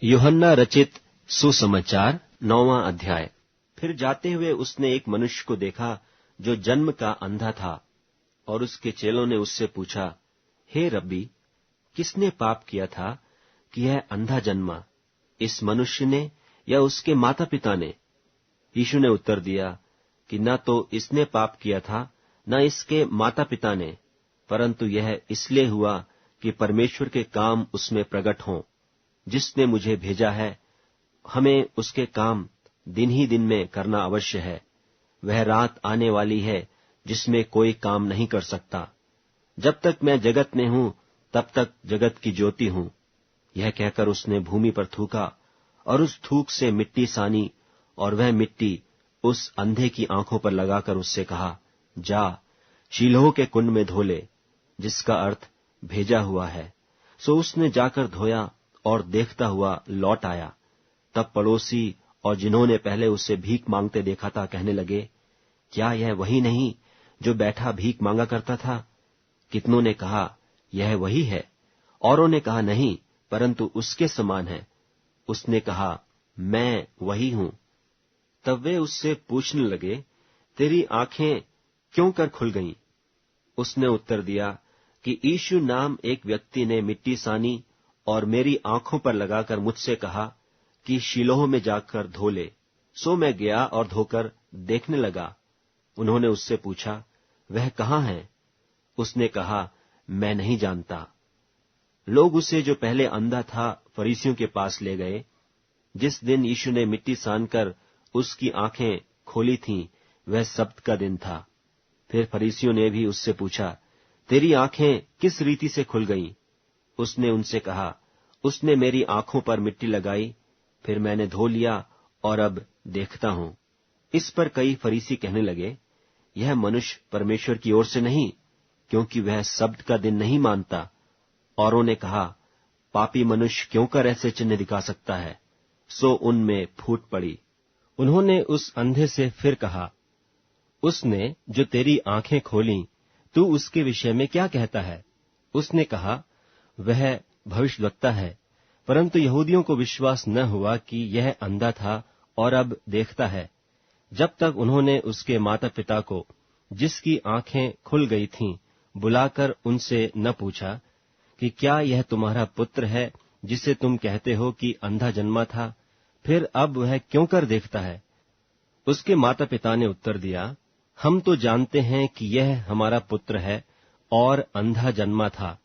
यूहन्ना रचित सुसमाचार 9वां अध्याय। फिर जाते हुए उसने एक मनुष्य को देखा जो जन्म का अंधा था, और उसके चेलों ने उससे पूछा, हे रब्बी, किसने पाप किया था कि यह अंधा जन्मा, इस मनुष्य ने या उसके माता पिता ने? यीशु ने उत्तर दिया कि न तो इसने पाप किया था, न इसके माता पिता ने, परंतु यह इसलिए हुआ कि परमेश्वर के काम उसमें प्रकट हों। जिसने मुझे भेजा है, हमें उसके काम दिन ही दिन में करना अवश्य है। वह रात आने वाली है जिसमें कोई काम नहीं कर सकता। जब तक मैं जगत में हूं, तब तक जगत की ज्योति हूं। यह कहकर उसने भूमि पर थूका, और उस थूक से मिट्टी सानी, और वह मिट्टी उस अंधे की आंखों पर लगाकर उससे कहा, जा, शीलोह के कुंड में धो ले, जिसका अर्थ भेजा हुआ है। सो उसने जाकर धोया और देखता हुआ लौट आया। तब पड़ोसी और जिन्होंने पहले उससे भीख मांगते देखा था कहने लगे, क्या यह वही नहीं जो बैठा भीख मांगा करता था? कितनों ने कहा, यह वही है। औरों ने कहा, नहीं, परंतु उसके समान है। उसने कहा, मैं वही हूं। तब वे उससे पूछने लगे, तेरी आंखें क्यों कर खुल गईं? उसने उत्तर दिया कि यीशु नाम एक व्यक्ति ने मिट्टी सानी और मेरी आंखों पर लगाकर मुझसे कहा कि शीलोह में जाकर धो ले। सो मैं गया और धोकर देखने लगा। उन्होंने उससे पूछा, वह कहाँ है? उसने कहा, मैं नहीं जानता। लोग उसे, जो पहले अंधा था, फरीसियों के पास ले गए। जिस दिन यीशु ने मिट्टी सानकर उसकी आंखें खोली थीं, वह सब्त का दिन था। फिर फरीसियों ने भी उससे पूछा, तेरी आंखें किस रीति से खुल गईं? उसने उनसे कहा, उसने मेरी आंखों पर मिट्टी लगाई, फिर मैंने धो लिया और अब देखता हूं। इस पर कई फरीसी कहने लगे, यह मनुष्य परमेश्वर की ओर से नहीं, क्योंकि वह सब्त का दिन नहीं मानता। औरों ने कहा, पापी मनुष्य क्यों कर ऐसे चिन्ह दिखा सकता है? सो उनमें फूट पड़ी। उन्होंने उस अंधे से फिर कहा, उसने जो तेरी आंखें खोलीं, तू उसके विषय में क्या कहता है? उसने कहा, वह भविष्यद्वक्ता है। परंतु यहूदियों को विश्वास न हुआ कि यह अंधा था और अब देखता है, जब तक उन्होंने उसके माता पिता को, जिसकी आंखें खुल गई थीं, बुलाकर उनसे न पूछा कि क्या यह तुम्हारा पुत्र है, जिसे तुम कहते हो कि अंधा जन्मा था? फिर अब वह क्यों कर देखता है? उसके माता पिता ने उत्तर दिया, हम तो जानते हैं कि यह हमारा पुत्र है और अंधा जन्मा था,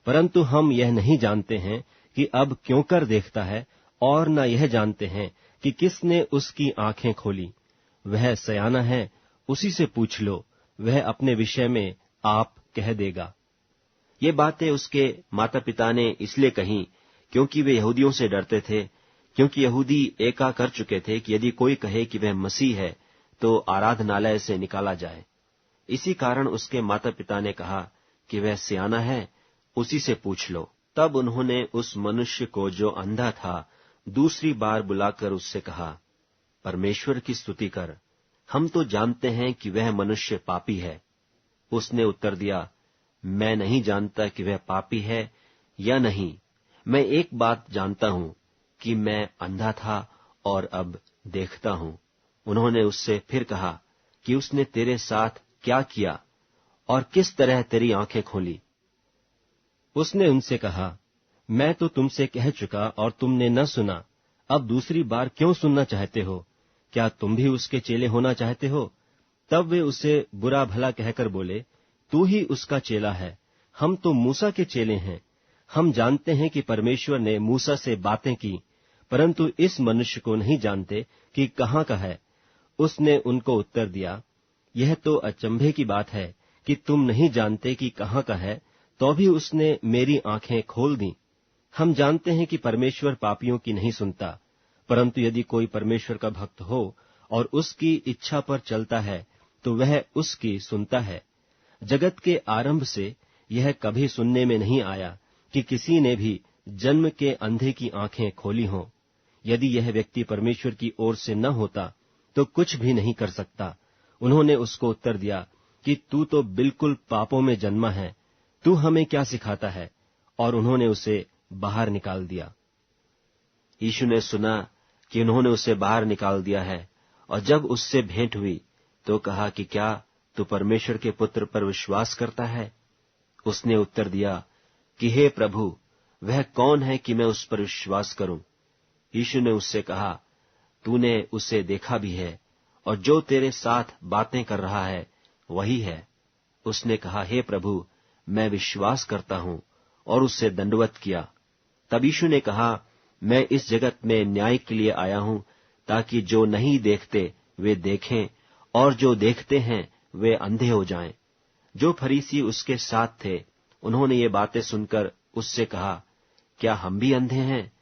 परंतु हम यह नहीं जानते हैं कि अब क्यों कर देखता है, और न यह जानते हैं कि किसने उसकी आंखें खोली। वह सयाना है, उसी से पूछ लो, वह अपने विषय में आप कह देगा। ये बातें उसके माता पिता ने इसलिए कहीं क्योंकि वे यहूदियों से डरते थे, क्योंकि यहूदी एका कर चुके थे कि यदि कोई कहे कि वह मसीह है, तो आराधनालय से निकाला जाए। इसी कारण उसके माता पिता ने कहा कि वह सयाना है, उसी से पूछ लो। तब उन्होंने उस मनुष्य को, जो अंधा था, दूसरी बार बुलाकर उससे कहा, परमेश्वर की स्तुति कर, हम तो जानते हैं कि वह मनुष्य पापी है। उसने उत्तर दिया, मैं नहीं जानता कि वह पापी है या नहीं। मैं एक बात जानता हूं कि मैं अंधा था और अब देखता हूं। उन्होंने उससे फिर कहा कि उसने तेरे साथ क्या किया और किस तरह तेरी आंखें खोली? उसने उनसे कहा, मैं तो तुमसे कह चुका और तुमने न सुना, अब दूसरी बार क्यों सुनना चाहते हो? क्या तुम भी उसके चेले होना चाहते हो? तब वे उसे बुरा भला कहकर बोले, तू ही उसका चेला है, हम तो मूसा के चेले हैं। हम जानते हैं कि परमेश्वर ने मूसा से बातें की, परंतु इस मनुष्य को नहीं जानते कि कहाँ का है। उसने उनको उत्तर दिया, यह तो अचंभे की बात है कि तुम नहीं जानते कि कहाँ का है, तो भी उसने मेरी आंखें खोल दी। हम जानते हैं कि परमेश्वर पापियों की नहीं सुनता, परंतु यदि कोई परमेश्वर का भक्त हो और उसकी इच्छा पर चलता है, तो वह उसकी सुनता है। जगत के आरंभ से यह कभी सुनने में नहीं आया कि किसी ने भी जन्म के अंधे की आंखें खोली हों। यदि यह व्यक्ति परमेश्वर की ओर से न होता, तो कुछ भी नहीं कर सकता। उन्होंने उसको उत्तर दिया कि तू तो बिल्कुल पापों में जन्मा है, तू हमें क्या सिखाता है? और उन्होंने उसे बाहर निकाल दिया। यीशु ने सुना कि उन्होंने उसे बाहर निकाल दिया है, और जब उससे भेंट हुई तो कहा कि क्या तू परमेश्वर के पुत्र पर विश्वास करता है? उसने उत्तर दिया कि हे प्रभु, वह कौन है कि मैं उस पर विश्वास करूं? यीशु ने उससे कहा, तूने उसे देखा भी है, और जो तेरे साथ बातें कर रहा है वही है। उसने कहा, हे प्रभु, मैं विश्वास करता हूं, और उससे दंडवत किया। तब यीशु ने कहा, मैं इस जगत में न्याय के लिए आया हूं, ताकि जो नहीं देखते वे देखें, और जो देखते हैं वे अंधे हो जाएं। जो फरीसी उसके साथ थे, उन्होंने ये बातें सुनकर उससे कहा, क्या हम भी अंधे हैं?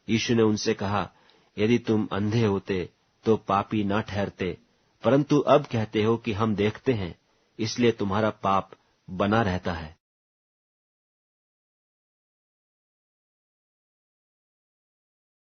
यीशु ने उनसे कहा, यदि तुम अंधे होते तो पापी न ठहरते, परंतु अब कहते हो कि हम देखते हैं, इसलिए तुम्हारा पाप बना रहता है।